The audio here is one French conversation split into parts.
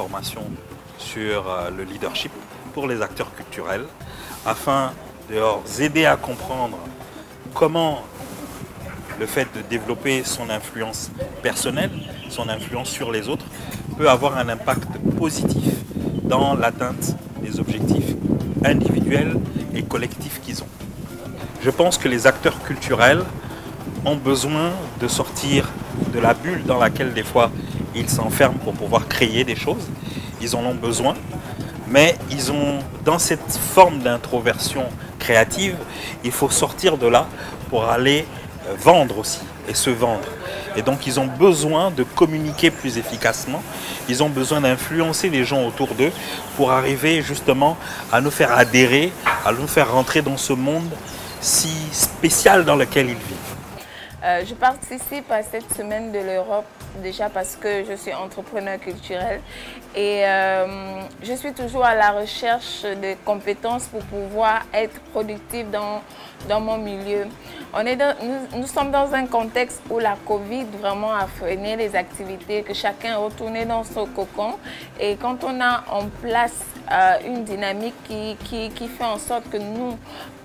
formation sur le leadership pour les acteurs culturels afin de leur aider à comprendre comment le fait de développer son influence personnelle, son influence sur les autres, peut avoir un impact positif dans l'atteinte des objectifs individuels et collectifs qu'ils ont. Je pense que les acteurs culturels ont besoin de sortir de la bulle dans laquelle des fois ils s'enferment pour pouvoir créer des choses. Ils en ont besoin, mais ils ont, dans cette forme d'introversion créative, il faut sortir de là pour aller vendre aussi et se vendre. Et donc ils ont besoin de communiquer plus efficacement, ils ont besoin d'influencer les gens autour d'eux pour arriver justement à nous faire adhérer, à nous faire rentrer dans ce monde si spécial dans lequel ils vivent. Je participe à cette semaine de l'Europe déjà parce que je suis entrepreneur culturel et je suis toujours à la recherche de compétences pour pouvoir être productive dans mon milieu. Nous sommes dans un contexte où la Covid vraiment a freiné les activités, que chacun est retourné dans son cocon et quand on a en place une dynamique qui fait en sorte que nous,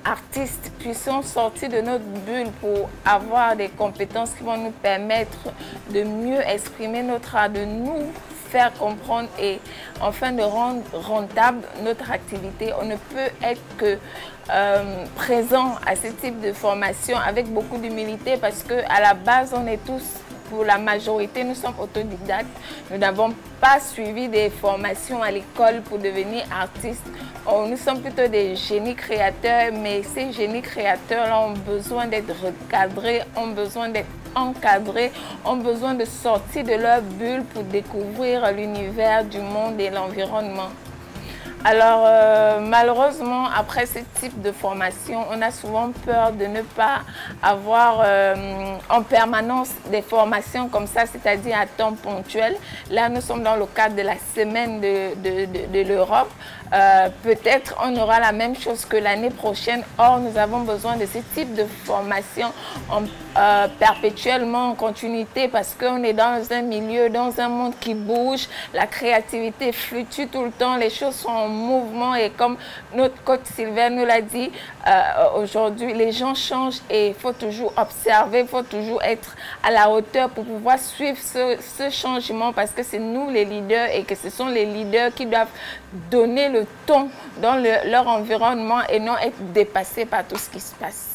artistes, puissions sortir de notre bulle pour avoir des compétences qui vont nous permettre de mieux exprimer notre art, de nous faire comprendre et enfin de rendre rentable notre activité. On ne peut être que présent à ce type de formation avec beaucoup d'humilité parce qu'à la base, on est tous, pour la majorité, nous sommes autodidactes. Nous n'avons pas suivi des formations à l'école pour devenir artistes. Nous sommes plutôt des génies créateurs, mais ces génies créateurs-là ont besoin d'être recadrés, ont besoin d'être encadrés, ont besoin de sortir de leur bulle pour découvrir l'univers du monde et l'environnement. Alors, malheureusement, après ce type de formation, on a souvent peur de ne pas avoir en permanence des formations comme ça, c'est-à-dire à temps ponctuel. Là, nous sommes dans le cadre de la semaine de l'Europe. Peut-être on aura la même chose que l'année prochaine. Or, nous avons besoin de ce type de formation perpétuellement en continuité parce qu'on est dans un milieu, dans un monde qui bouge. La créativité fluctue tout le temps, les choses sont en mouvement et comme notre coach Sylvain nous l'a dit, aujourd'hui, les gens changent et il faut toujours observer, il faut toujours être à la hauteur pour pouvoir suivre ce changement parce que c'est nous les leaders et que ce sont les leaders qui doivent donner le ton dans leur environnement et non être dépassés par tout ce qui se passe.